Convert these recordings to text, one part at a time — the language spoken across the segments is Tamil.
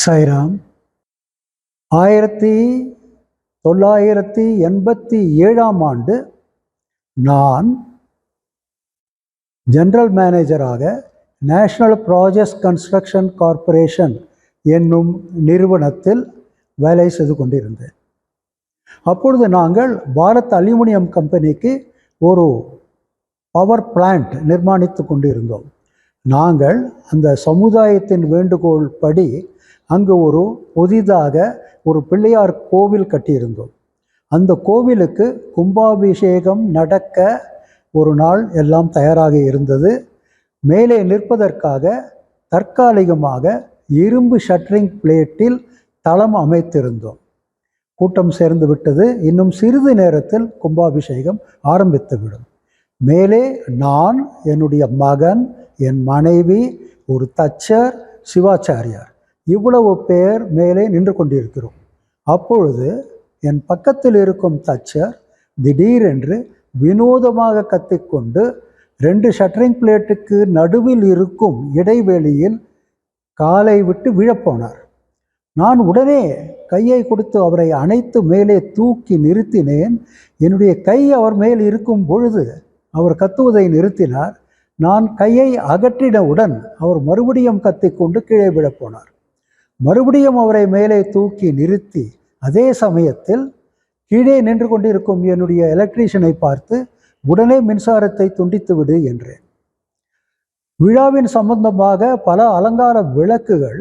சாய்ராம். 1987 நான் ஜெனரல் மேனேஜராக நேஷனல் ப்ராஜெக்ட்ஸ் கன்ஸ்ட்ரக்ஷன் கார்ப்பரேஷன் என்னும் நிறுவனத்தில் வேலை செய்து கொண்டிருந்தேன். அப்பொழுது நாங்கள் பாரத் அலுமினியம் கம்பெனிக்கு ஒரு பவர் பிளான்ட் நிர்மாணித்து கொண்டிருந்தோம். நாங்கள் அந்த சமுதாயத்தின் வேண்டுகோள் படி அங்கு புதிதாக ஒரு பிள்ளையார் கோவில் கட்டியிருந்தோம். அந்த கோவிலுக்கு கும்பாபிஷேகம் நடக்க ஒரு நாள் எல்லாம் தயாராக இருந்தது. மேலே நிற்பதற்காக தற்காலிகமாக இரும்பு ஷட்டரிங் பிளேட்டில் தளம் அமைத்திருந்தோம். கூட்டம் சேர்ந்து விட்டது. இன்னும் சிறிது நேரத்தில் கும்பாபிஷேகம் ஆரம்பித்துவிடும். மேலே நான், என்னுடைய மகன், என் மனைவி, ஒரு தச்சர், சிவாச்சாரியார், இவ்வளவு பேர் மேலே நின்று கொண்டிருக்கிறோம். அப்பொழுது என் பக்கத்தில் இருக்கும் தச்சர் திடீரென்று வினோதமாக கத்திக்கொண்டு 2 ஷட்டரிங் பிளேட்டுக்கு நடுவில் இருக்கும் இடைவெளியில் காலை விட்டு விழப்போனார். நான் உடனே கையை கொடுத்து அவரை அணைத்து மேலே தூக்கி நிறுத்தினேன். என்னுடைய கை அவர் மேல் இருக்கும் பொழுது அவர் கத்துவதை நிறுத்தினார். நான் கையை அகற்றினவுடன் அவர் மறுபடியும் கத்திக்கொண்டு கீழே விழப்போனார். மறுபடியும் அவரை மேலே தூக்கி நிறுத்தி அதே சமயத்தில் கீழே நின்று கொண்டிருக்கும் என்னுடைய எலக்ட்ரீஷியனை பார்த்து உடனே மின்சாரத்தை துண்டித்து விடு என்றேன். விழாவின் சம்பந்தமாக பல அலங்கார விளக்குகள்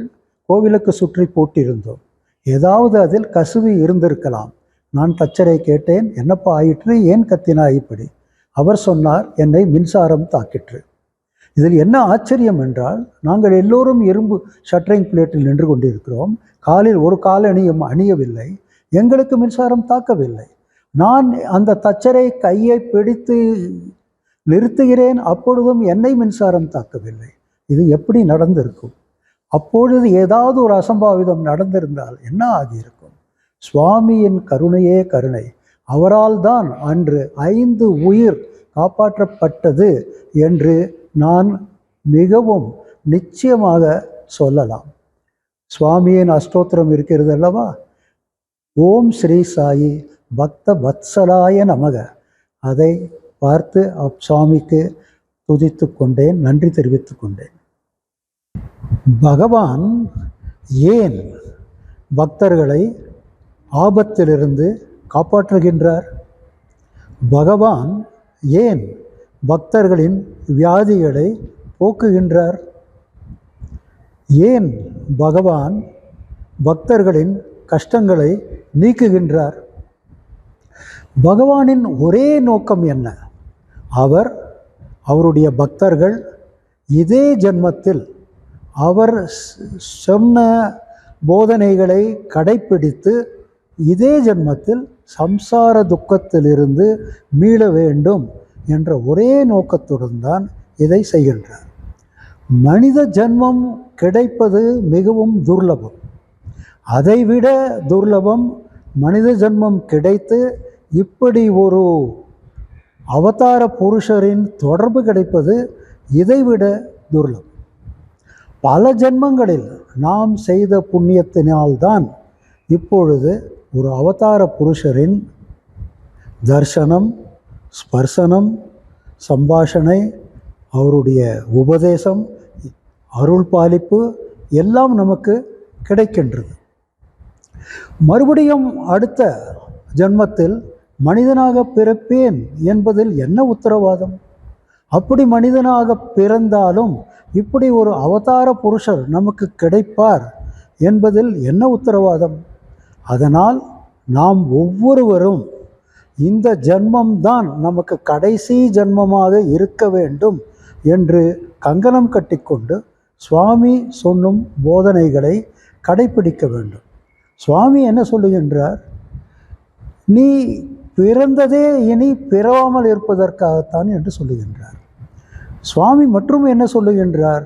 கோவிலுக்கு சுற்றி போட்டிருந்தோம். ஏதாவது அதில் கசிவு இருந்திருக்கலாம். நான் தச்சரை கேட்டேன், என்னப்பா ஆயிற்று, ஏன் கத்தினா இப்படி? அவர் சொன்னார், என்னை மின்சாரம் தாக்கிற்று. இதில் என்ன ஆச்சரியம் என்றால், நாங்கள் எல்லோரும் இரும்பு ஷட்டரிங் பிளேட்டில் நின்று கொண்டிருக்கிறோம். காலில் ஒரு காலணியும் அணியவில்லை. எங்களுக்கு மின்சாரம் தாக்கவில்லை. நான் அந்த தச்சரை கையை பிடித்து நிறுத்துகிறேன். அப்பொழுதும் என்னை மின்சாரம் தாக்கவில்லை. இது எப்படி நடந்திருக்கும்? அப்பொழுது ஏதாவது ஒரு அசம்பாவிதம் நடந்திருந்தால் என்ன ஆகியிருக்கும்? சுவாமியின் கருணையே கருணை. அவரால் தான் அன்று 5 உயிர் காப்பாற்றப்பட்டது என்று நான் மிகவும் நிச்சயமாக சொல்லலாம். சுவாமியின் அஷ்டோத்திரம் இருக்கிறது அல்லவா? ஓம் ஸ்ரீ சாயி பக்த வத்சலாய நமக. அதை பார்த்து சுவாமிக்கு துதித்து கொண்டேன், நன்றி தெரிவித்து கொண்டேன். பகவான் ஏன் பக்தர்களை ஆபத்திலிருந்து காப்பாற்றுகின்றார்? பகவான் ஏன் பக்தர்களின் வியாதிகளை போக்குகின்றார்? ஏன் பகவான் பக்தர்களின் கஷ்டங்களை நீக்குகின்றார்? பகவானின் ஒரே நோக்கம் என்ன? அவருடைய பக்தர்கள் இதே ஜென்மத்தில் அவர் சொன்ன போதனைகளை கடைப்பிடித்து இதே ஜென்மத்தில் சம்சார துக்கத்திலிருந்து மீள வேண்டும் என்ற ஒரே நோக்கத்துடன் தான் இதை செய்கின்றார். மனித ஜென்மம் கிடைப்பது மிகவும் துர்லபம். அதைவிட துர்லபம் மனித ஜென்மம் கிடைத்து இப்படி ஒரு அவதார புருஷரின் தொடர்பு கிடைப்பது இதைவிட துர்லபம். பல ஜென்மங்களில் நாம் செய்த புண்ணியத்தினால்தான் இப்பொழுது ஒரு அவதார புருஷரின் தர்சனம், ஸ்பர்சனம், சம்பாஷணை, அவருடைய உபதேசம், அருள் பாலிப்பு எல்லாம் நமக்கு கிடைக்கின்றது. மறுபடியும் அடுத்த ஜென்மத்தில் மனிதனாக பிறப்பேன் என்பதில் என்ன உத்தரவாதம்? அப்படி மனிதனாக பிறந்தாலும் இப்படி ஒரு அவதார புருஷர் நமக்கு கிடைப்பார் என்பதில் என்ன உத்தரவாதம்? அதனால் நாம் ஒவ்வொருவரும் இந்த ஜென்மம்தான் நமக்கு கடைசி ஜென்மமாக இருக்க வேண்டும் என்று கங்கணம் கட்டிக்கொண்டு சுவாமி சொல்லும் போதனைகளை கடைப்பிடிக்க வேண்டும். சுவாமி என்ன சொல்லுகின்றார்? நீ பிறந்ததே இனி பிறவாமல் இருப்பதற்காகத்தான் என்று சொல்லுகின்றார். சுவாமி மற்றும் என்ன சொல்லுகின்றார்?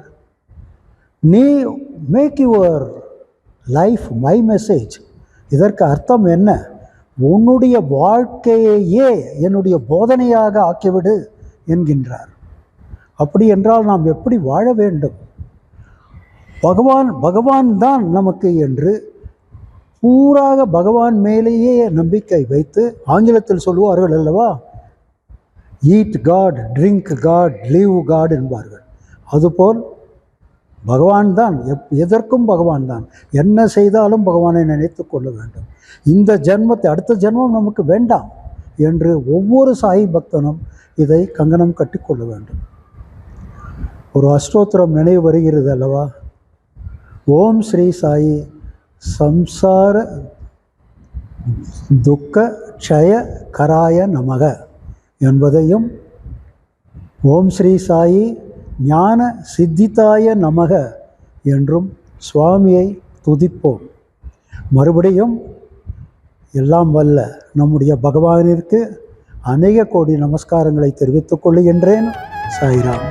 நீ make your life my message. இதற்கு அர்த்தம் என்ன? உன்னுடைய வாழ்க்கையே என்னுடைய போதனையாக ஆக்கிவிடு என்கின்றார். அப்படி என்றால் நாம் எப்படி வாழ வேண்டும்? பகவான் தான் நமக்கு என்று பூராக பகவான் மேலேயே நம்பிக்கை வைத்து, ஆங்கிலத்தில் சொல்லுவார்கள் அல்லவா, eat God, drink God, leave God என்பார்கள். அதுபோல் பகவான் தான், எதற்கும் பகவான் தான், என்ன செய்தாலும் பகவானை நினைத்து கொள்ள வேண்டும். இந்த ஜென்மத்தை, அடுத்த ஜென்மம் நமக்கு வேண்டாம் என்று ஒவ்வொரு சாய் பக்தனும் இதை கங்கணம் கட்டிக்கொள்ள வேண்டும். ஒரு அஷ்டோத்திரம் நினைவு வருகிறது அல்லவா, ஓம் ஸ்ரீ சாயி சம்சார துக்க க்ஷய கராய நமக என்பதையும், ஓம் ஸ்ரீ சாயி ஞான சித்திதாய நமக என்றும் சுவாமியை துதிப்போம். மறுபடியும் எல்லாம் வல்ல நம்முடைய பகவானிற்கு அநேக கோடி நமஸ்காரங்களை தெரிவித்துக் கொள்கின்றேன். சாய்ராம்.